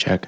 Check.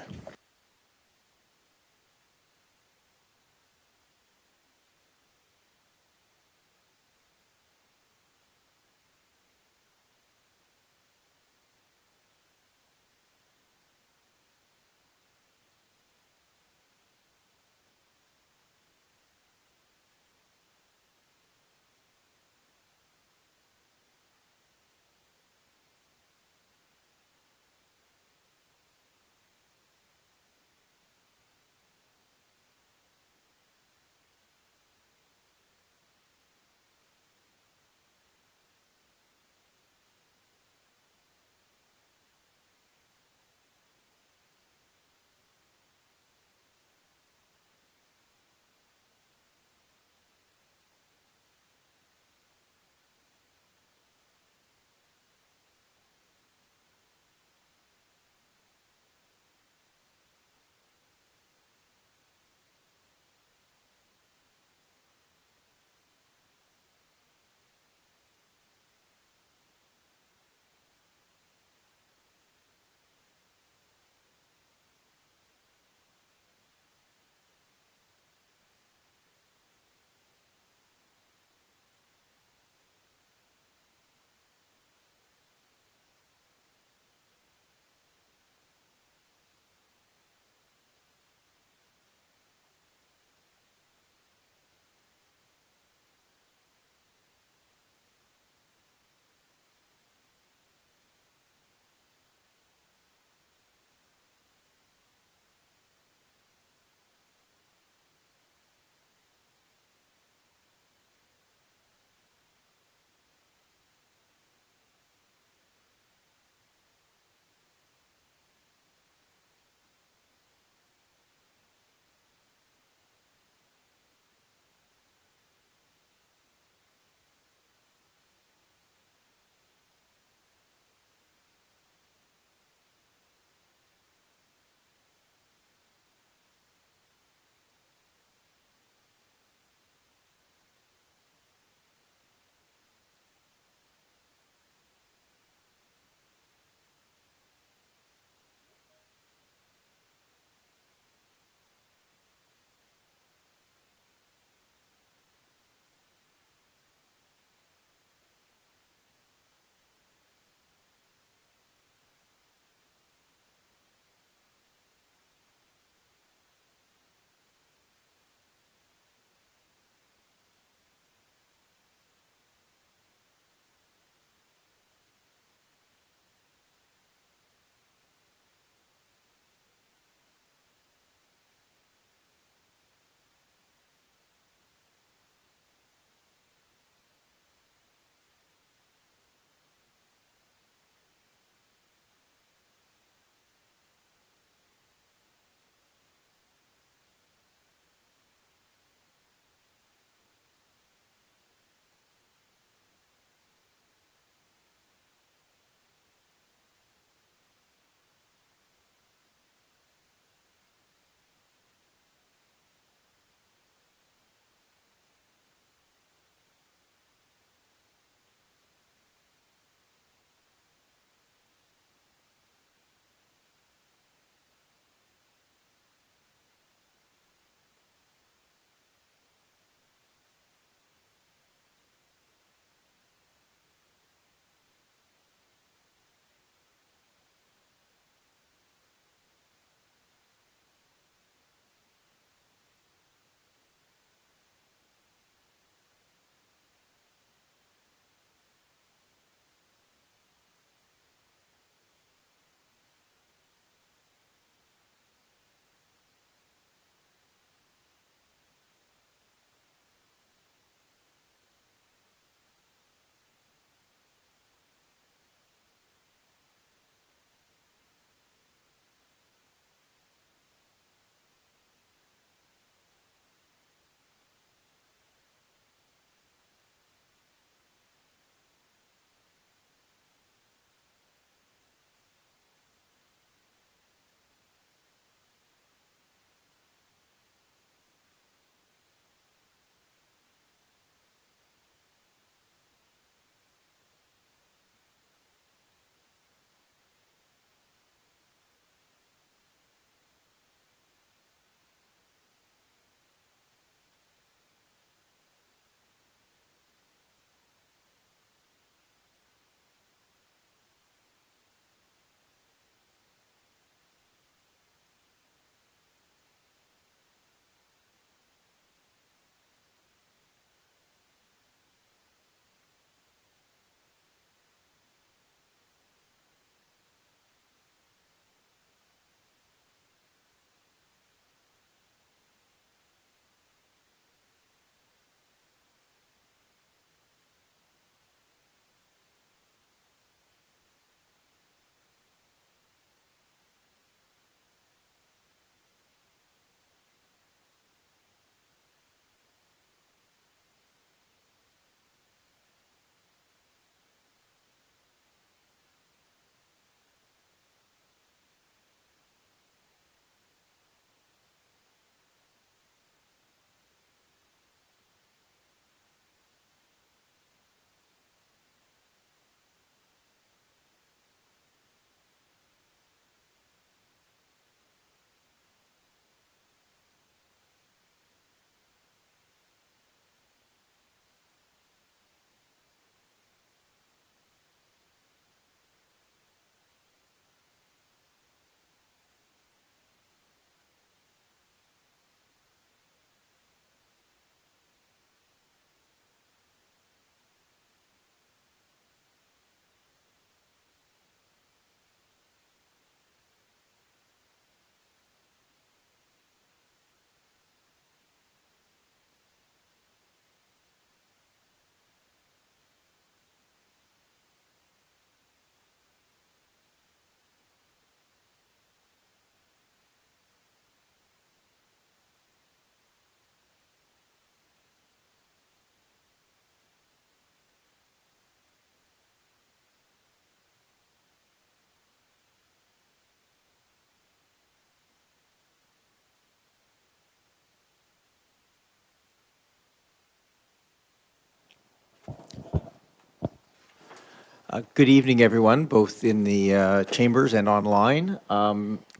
Good evening, everyone, both in the chambers and online.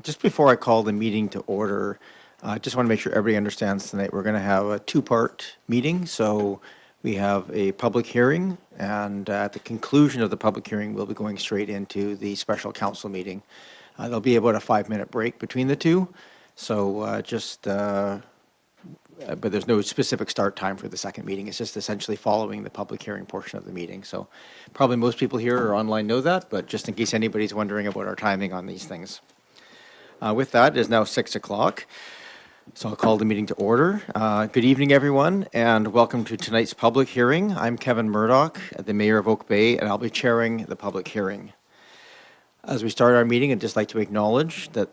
Just before I call the meeting to order, I just want to make sure everybody understands tonight we're going to have a two-part meeting. So we have a public hearing, and at the conclusion of the public hearing, we'll be going straight into the special council meeting. There'll be about a 5-minute break between the two. So but there's no specific start time for the second meeting. It's just essentially following the public hearing portion of the meeting. So probably most people here or online know that, but just in case anybody's wondering about our timing on these things. With that, it is now 6 o'clock. So I'll call the meeting to order. Good evening, everyone, and welcome to tonight's public hearing. I'm Kevin Murdoch, the Mayor of Oak Bay, and I'll be chairing the public hearing. As we start our meeting, I'd just like to acknowledge that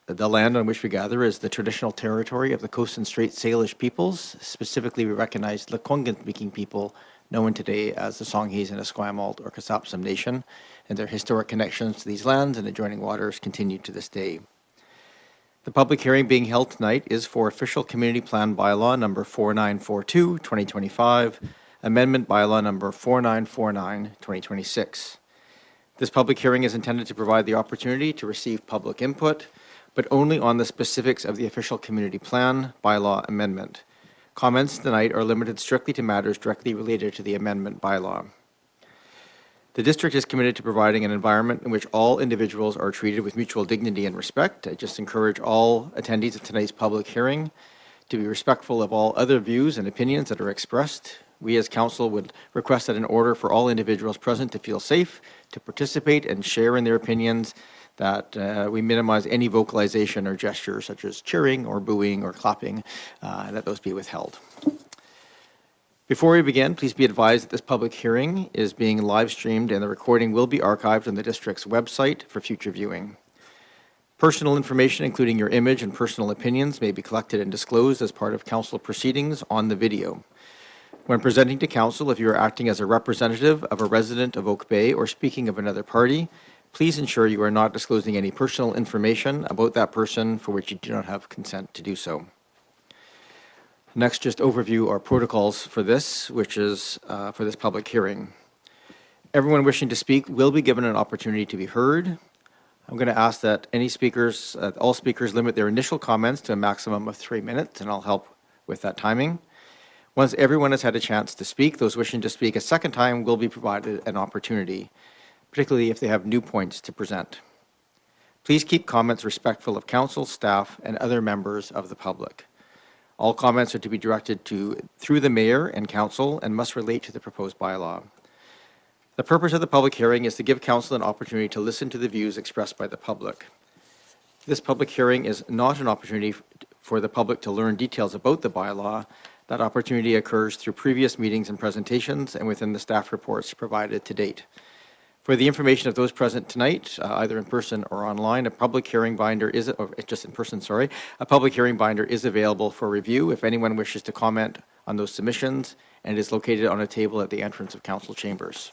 the land on which we gather is the traditional territory of the Coast and Strait Salish peoples. Specifically, we recognize the Lekwungen-speaking people, known today as the Songhees and Esquimalt or Kasapsum Nation, and their historic connections to these lands and adjoining waters continue to this day. The public hearing being held tonight is for Official Community Plan Bylaw number 4942, 2025, Amendment Bylaw number 4949, 2026. This public hearing is intended to provide the opportunity to receive public input, but only on the specifics of the official community plan bylaw amendment. Comments tonight are limited strictly to matters directly related to the amendment bylaw. The district is committed to providing an environment in which all individuals are treated with mutual dignity and respect. I just encourage all attendees of tonight's public hearing to be respectful of all other views and opinions that are expressed. We as council would request that in order for all individuals present to feel safe, to participate and share in their opinions, that we minimize any vocalization or gesture such as cheering or booing or clapping, and that those be withheld. Before we begin, please be advised that this public hearing is being live streamed and the recording will be archived on the district's website for future viewing. Personal information, including your image and personal opinions, may be collected and disclosed as part of council proceedings on the video. When presenting to council, if you are acting as a representative of a resident of Oak Bay or speaking of another party, please ensure you are not disclosing any personal information about that person for which you do not have consent to do so. Next, just overview our protocols for this, which is for this public hearing. Everyone wishing to speak will be given an opportunity to be heard. I'm going to ask that all speakers limit their initial comments to a maximum of 3 minutes, and I'll help with that timing. Once everyone has had a chance to speak, those wishing to speak a second time will be provided an opportunity, particularly if they have new points to present. Please keep comments respectful of council, staff, and other members of the public. All comments are to be directed through the mayor and council and must relate to the proposed bylaw. The purpose of the public hearing is to give council an opportunity to listen to the views expressed by the public. This public hearing is not an opportunity for the public to learn details about the bylaw. That opportunity occurs through previous meetings and presentations and within the staff reports provided to date. For the information of those present tonight, either in person or online, a public hearing binder is, or just in person, sorry, a public hearing binder is available for review if anyone wishes to comment on those submissions, and it is located on a table at the entrance of council chambers.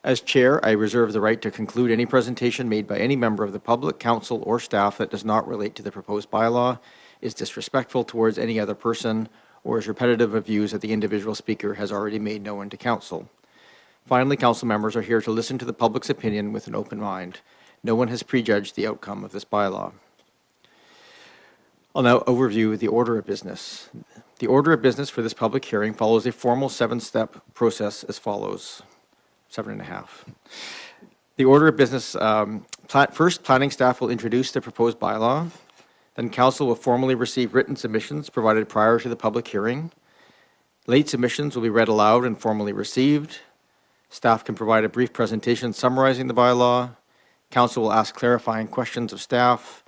As chair, I reserve the right to conclude any presentation made by any member of the public, council, or staff that does not relate to the proposed bylaw, is disrespectful towards any other person, or is repetitive of views that the individual speaker has already made known to council. Finally, council members are here to listen to the public's opinion with an open mind. No one has prejudged the outcome of this bylaw. I'll now overview the order of business. The order of business for this public hearing follows a formal 7-step process as follows. 7.5. The order of business, first, planning staff will introduce the proposed bylaw. Then council will formally receive written submissions provided prior to the public hearing. Late submissions will be read aloud and formally received. Staff can provide a brief presentation summarizing the bylaw. Council will ask clarifying questions of staff,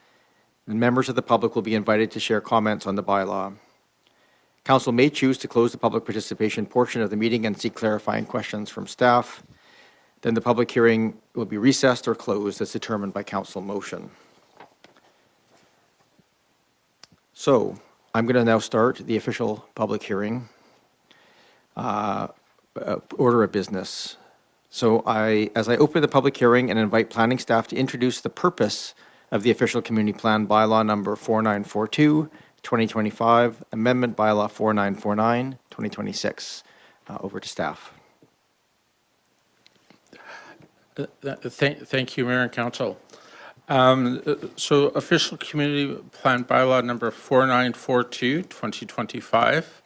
and members of the public will be invited to share comments on the bylaw. Council may choose to close the public participation portion of the meeting and seek clarifying questions from staff. Then the public hearing will be recessed or closed as determined by council motion. So I'm going to now start the official public hearing. Order of business. So as I open the public hearing and invite planning staff to introduce the purpose of the official community plan bylaw number 4942, 2025, amendment bylaw 4949, 2026. Over to staff. Thank you, Mayor and Council. So official community plan bylaw number 4942, 2025,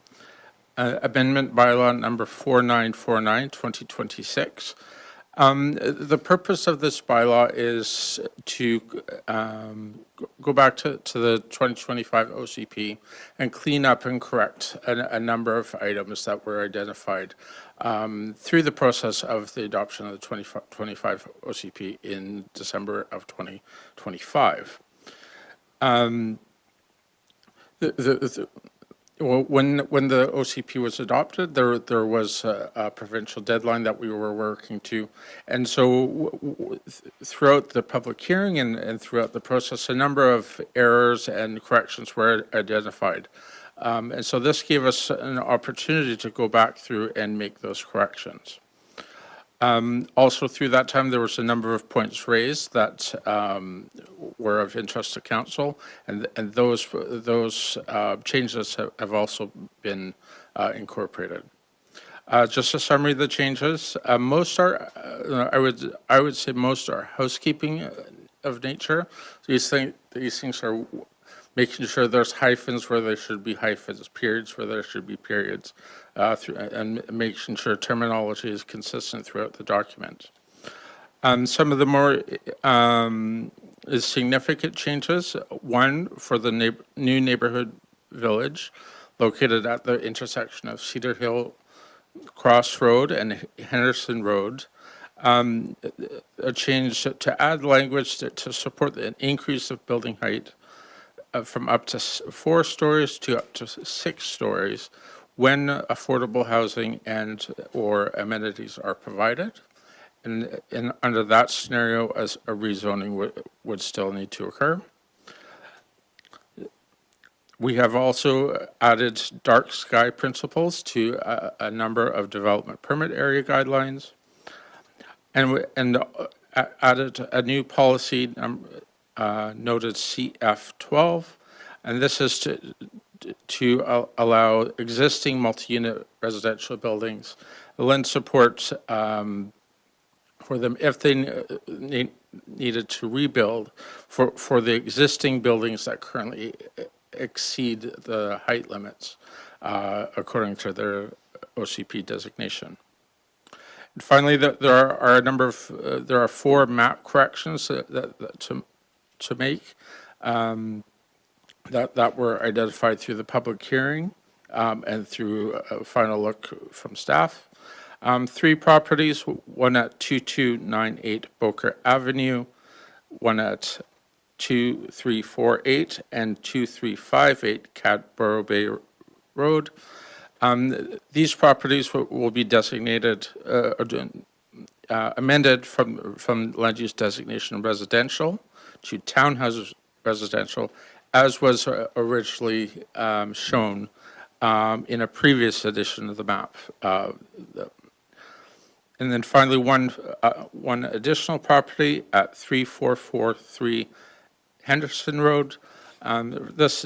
amendment bylaw number 4949, 2026. The purpose of this bylaw is to go back to the 2025 OCP and clean up and correct a number of items that were identified through the process of the adoption of the 2025 OCP in December of 2025. Well, when the OCP was adopted, there was a provincial deadline that we were working to, and so throughout the public hearing and throughout the process, a number of errors and corrections were identified, and so this gave us an opportunity to go back through and make those corrections. Also, through that time, there was a number of points raised that were of interest to council, and those changes have also been incorporated. Just a summary of the changes. Most are, I would say, most are housekeeping of nature. These things are making sure there's hyphens where there should be hyphens, periods where there should be periods, and making sure terminology is consistent throughout the document. Some of the more significant changes, one for the new neighborhood village located at the intersection of Cedar Hill Cross Road and Henderson Road. A change to add language to support an increase of building height from up to 4 stories to up to 6 stories when affordable housing and or amenities are provided. And under that scenario, as a rezoning would still need to occur. We have also added dark sky principles to a number of development permit area guidelines, and added a new policy noted CF12, and this is to allow existing multi-unit residential buildings lend support for them if they needed to rebuild for the existing buildings that currently exceed the height limits according to their OCP designation. And finally, there are a number of there are 4 map corrections to make that were identified through the public hearing and through a final look from staff. 3 properties, one at 2298 Boker Avenue, one at 2348 and 2358 Cadborough Bay Road. These properties will be designated, amended from land use designation residential to townhouse residential, as was originally shown in a previous edition of the map. And then finally, one additional property at 3443 Henderson Road. This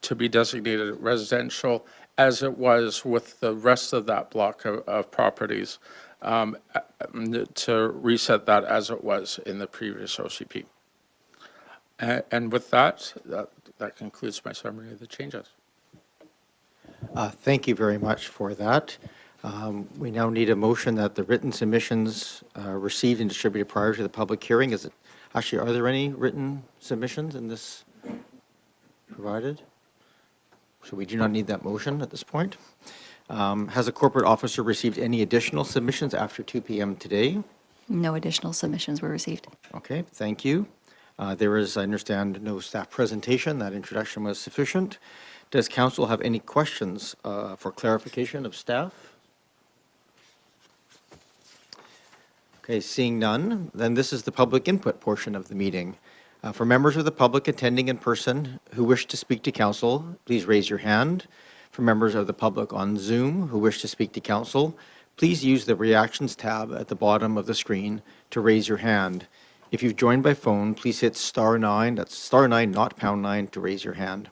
to be designated residential, as it was with the rest of that block of properties, to reset that as it was in the previous OCP. And with that concludes my summary of the changes. Thank you very much for that. We now need a motion that the written submissions received and distributed prior to the public hearing. Actually, are there any written submissions in this provided? So we do not need that motion at this point. Has a corporate officer received any additional submissions after 2 p.m. today? No additional submissions were received. Okay, thank you. There is, I understand, no staff presentation. That introduction was sufficient. Does council have any questions for clarification of staff? Okay, seeing none, then this is the public input portion of the meeting. For members of the public attending in person who wish to speak to council, please raise your hand. For members of the public on Zoom who wish to speak to council, please use the reactions tab at the bottom of the screen to raise your hand. If you've joined by phone, please hit *9, that's *9, not #9, to raise your hand.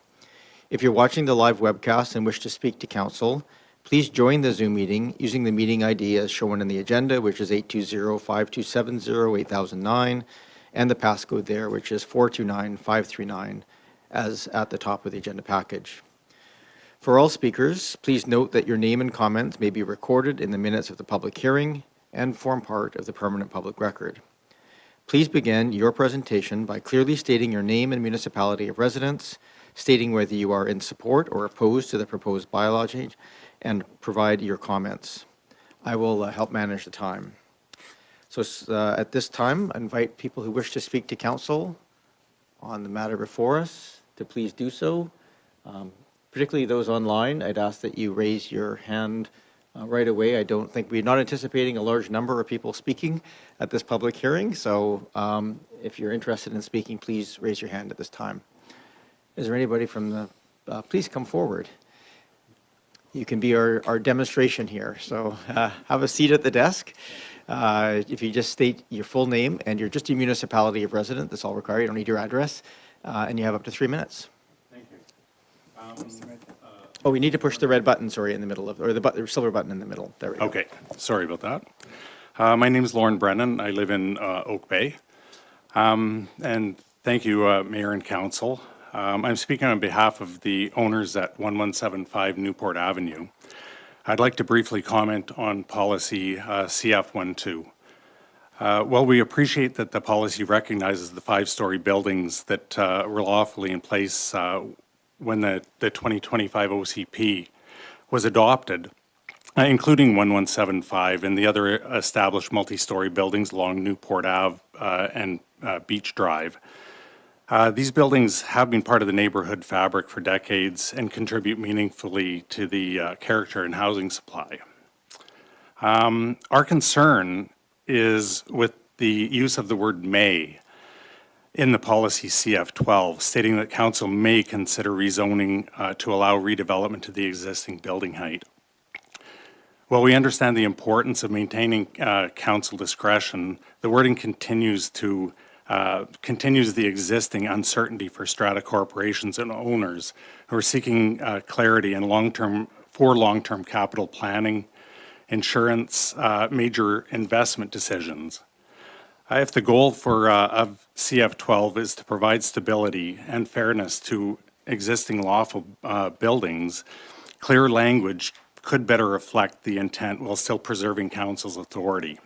If you're watching the live webcast and wish to speak to council, Please join the Zoom meeting using the meeting ID as shown in the agenda, which is 820-5270-8009, and the passcode there, which is 429539, as at the top of the agenda package. For all speakers, please note that your name and comments may be recorded in the minutes of the public hearing and form part of the permanent public record. Please begin your presentation by clearly stating your name and municipality of residence, stating whether you are in support or opposed to the proposed bylaw change, and provide your comments. I will help manage the time. So at this time, I invite people who wish to speak to council on the matter before us to please do so. Particularly those online, I'd ask that you raise your hand right away. We're not anticipating a large number of people speaking at this public hearing, so if you're interested in speaking, please raise your hand at this time. Is there anybody from the, please come forward. You can be our demonstration here, so have a seat at the desk. If you just state your full name and just your municipality of residence, that's all required. You don't need your address, and you have up to 3 minutes. Thank you. Oh, we need to push the red button, sorry, in the middle of, or the silver button in the middle. There we go. Okay, sorry about that. My name is Lauren Brennan. I live in Oak Bay. And thank you, Mayor and Council. I'm speaking on behalf of the owners at 1175 Newport Avenue. I'd like to briefly comment on policy CF12. While we appreciate that the policy recognizes the 5-story buildings that were lawfully in place when the 2025 OCP was adopted, including 1175 and the other established multi-story buildings along Newport Ave and Beach Drive. These buildings have been part of the neighborhood fabric for decades and contribute meaningfully to the character and housing supply. Our concern is with the use of the word may in the policy CF12, stating that council may consider rezoning to allow redevelopment to the existing building height. While we understand the importance of maintaining council discretion, the wording continues the existing uncertainty for strata corporations and owners who are seeking clarity and long-term capital planning, insurance, major investment decisions. If the goal of CF12 is to provide stability and fairness to existing lawful buildings, clear language could better reflect the intent while still preserving council's authority.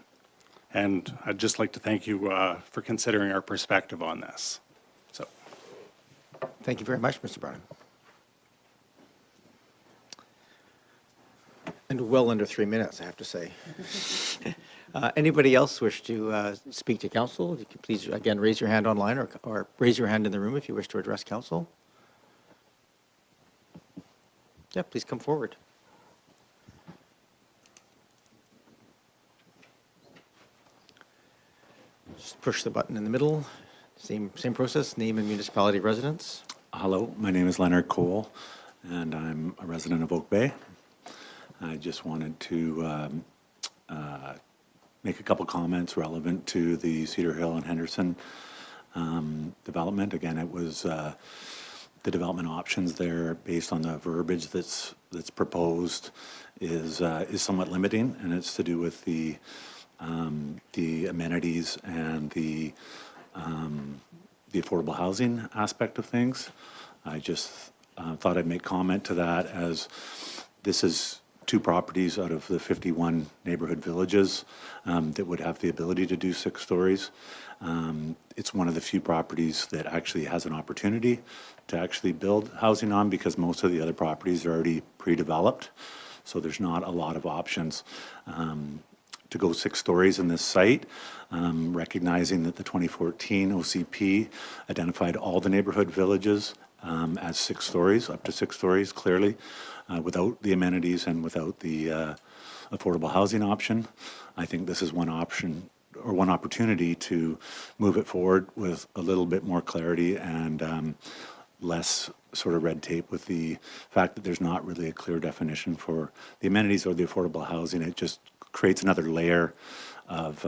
And I'd just like to thank you for considering our perspective on this. So, Thank you very much, Mr. Brennan. And well under 3 minutes, I have to say. Anybody else wish to speak to council? You can please, again, raise your hand online or raise your hand in the room if you wish to address council. Yeah, please come forward. Just push the button in the middle. Same process, name and municipality of residence. Hello, my name is Leonard Cole, and I'm a resident of Oak Bay. I just wanted to make a couple comments relevant to the Cedar Hill and Henderson development. Again, it was the development options there based on the verbiage that's proposed is somewhat limiting, and it's to do with the amenities and the affordable housing aspect of things. I just thought I'd make comment to that, as this is 2 properties out of the 51 neighborhood villages that would have the ability to do 6 stories. It's one of the few properties that actually has an opportunity to actually build housing on, because most of the other properties are already pre-developed. So there's not a lot of options to go 6 stories in this site, recognizing that the 2014 OCP identified all the neighborhood villages as 6 stories, up to 6 stories clearly, without the amenities and without the affordable housing option. I think this is one option or one opportunity to move it forward with a little bit more clarity and less sort of red tape with the fact that there's not really a clear definition for the amenities or the affordable housing. It just creates another layer of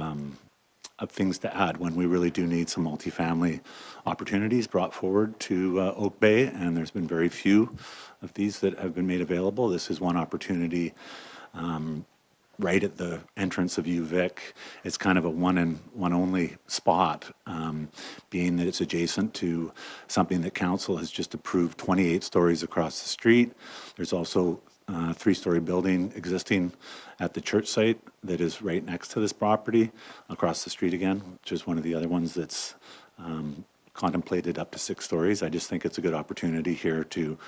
things to add when we really do need some multifamily opportunities brought forward to Oak Bay, and there's been very few of these that have been made available. This is one opportunity right at the entrance of UVic. It's kind of a one and one only spot, being that it's adjacent to something that council has just approved 28 stories across the street. There's also a 3-story building existing at the church site that is right next to this property, across the street again, which is one of the other ones that's contemplated up to 6 stories. I just think it's a good opportunity here to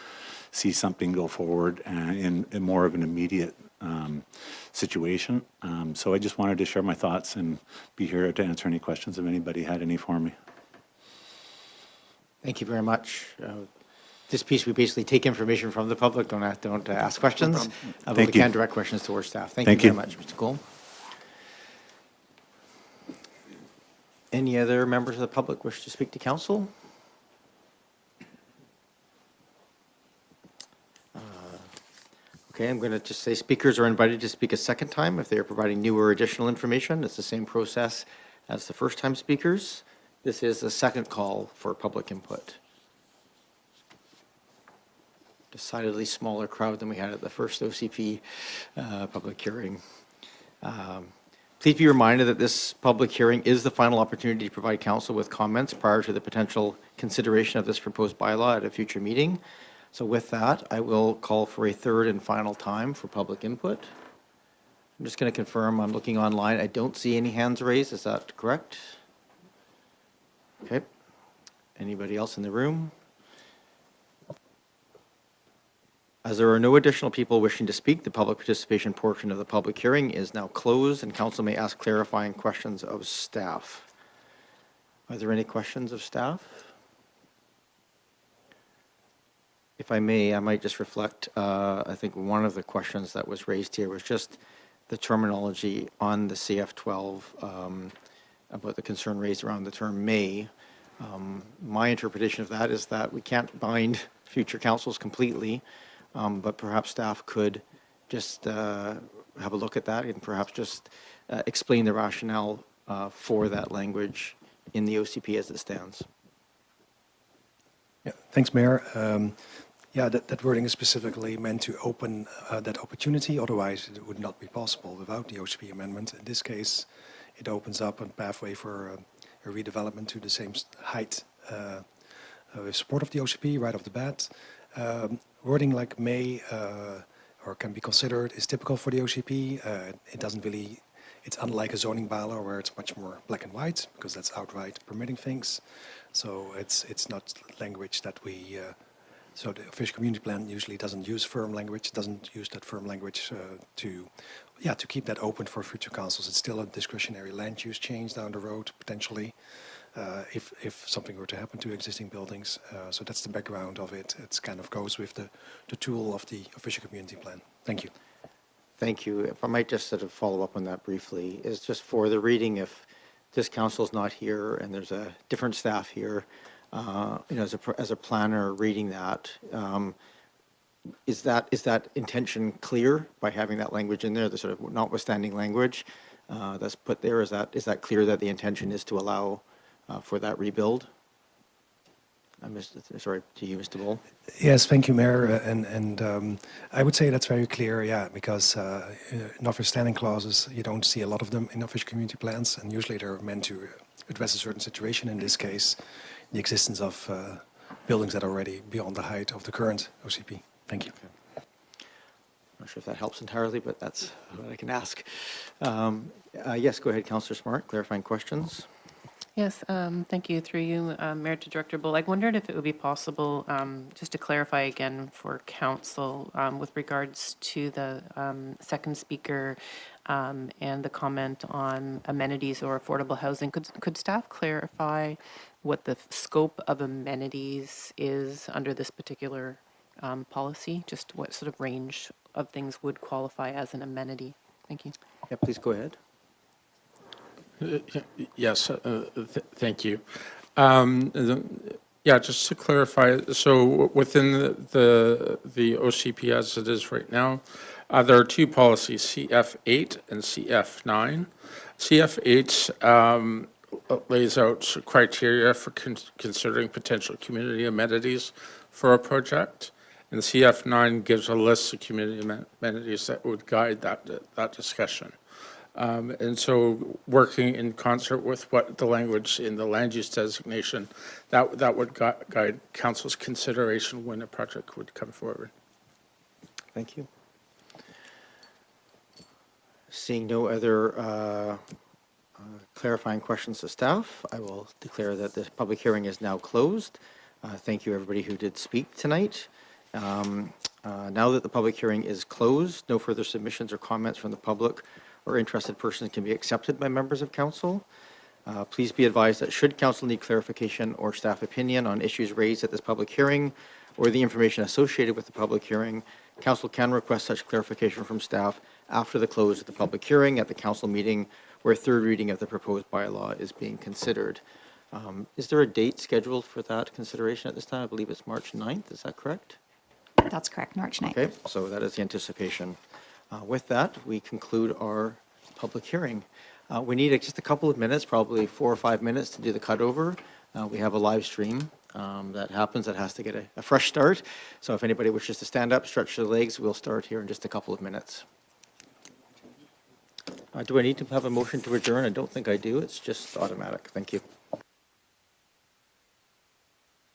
see something go forward in more of an immediate situation. So I just wanted to share my thoughts and be here to answer any questions if anybody had any for me. Thank you very much. This piece, we basically take information from the public, don't ask questions, but we Thank you. can direct questions towards staff. Thank Thank you you. very much, Mr. Cole. Any other members of the public wish to speak to council? Okay, I'm going to just say speakers are invited to speak a second time if they are providing new or additional information. It's the same process as the first time speakers. This is a second call for public input. Decidedly smaller crowd than we had at the first OCP public hearing. Please be reminded that this public hearing is the final opportunity to provide council with comments prior to the potential consideration of this proposed bylaw at a future meeting. So with that, I will call for a third and final time for public input. I'm just going to confirm, I'm looking online, I don't see any hands raised, is that correct? Okay. Anybody else in the room? As there are no additional people wishing to speak, the public participation portion of the public hearing is now closed, and council may ask clarifying questions of staff. Are there any questions of staff? If I may, I might just reflect, I think one of the questions that was raised here was just the terminology on the CF12 about the concern raised around the term may. My interpretation of that is that we can't bind future councils completely, but perhaps staff could just have a look at that and perhaps just explain the rationale for that language in the OCP as it stands. Yeah, thanks, Mayor. Yeah, that wording is specifically meant to open that opportunity. Otherwise, it would not be possible without the OCP amendment. In this case, it opens up a pathway for a redevelopment to the same height with support of the OCP right off the bat. Wording like may or can be considered is typical for the OCP. It doesn't really, it's unlike a zoning bylaw where it's much more black and white because that's outright permitting things. So it's not language that we, so the official community plan usually doesn't use firm language, doesn't use that firm language to keep that open for future councils. It's still a discretionary land use change down the road, potentially, if something were to happen to existing buildings. So that's the background of it. It kind of goes with the tool of the official community plan. Thank you. Thank you. If I might just sort of follow up on that briefly, is just for the reading, if this council's not here and there's a different staff here, as a planner reading that, is that intention clear by having that language in there, the sort of notwithstanding language that's put there? Is that clear that the intention is to allow for that rebuild? Sorry, to you, Mr. Bull. Yes, thank you, Mayor. And I would say that's very clear, yeah, because notwithstanding clauses, you don't see a lot of them in official community plans, and usually they're meant to address a certain situation. In this case, the existence of buildings that are already beyond the height of the current OCP. Thank you. I'm not sure if that helps entirely, but that's what I can ask. Yes, go ahead, Councillor Smart, clarifying questions. Yes, thank you. Through you, Mayor to Director Bull. I wondered if it would be possible just to clarify again for council with regards to the second speaker and the comment on amenities or affordable housing. Could staff clarify what the scope of amenities is under this particular policy? Just what sort of range of things would qualify as an amenity? Thank you. Yeah, please go ahead. Yes, thank you. Yeah, just to clarify, so within the OCP as it is right now, there are two policies, CF8 and CF9. CF8 lays out criteria for considering potential community amenities for a project, and CF9 gives a list of community amenities that would guide that discussion. And so working in concert with what the language in the land use designation, that would guide council's consideration when a project would come forward. Thank you. Seeing no other clarifying questions to staff, I will declare that the public hearing is now closed. Thank you, everybody who did speak tonight. Now that the public hearing is closed, no further submissions or comments from the public or interested persons can be accepted by members of council. Please be advised that should council need clarification or staff opinion on issues raised at this public hearing or the information associated with the public hearing, council can request such clarification from staff after the close of the public hearing at the council meeting where third reading of the proposed bylaw is being considered. Is there a date scheduled for that consideration at this time? I believe it's March 9th. Is that correct? That's correct, March 9th. Okay, so that is the anticipation. With that, we conclude our public hearing. We need just a couple of minutes, probably 4 or 5 minutes to do the cutover. We have a live stream that happens that has to get a fresh start. So if anybody wishes to stand up, stretch their legs, we'll start here in just a couple of minutes. Do I need to have a motion to adjourn? I don't think I do. It's just automatic. Thank you.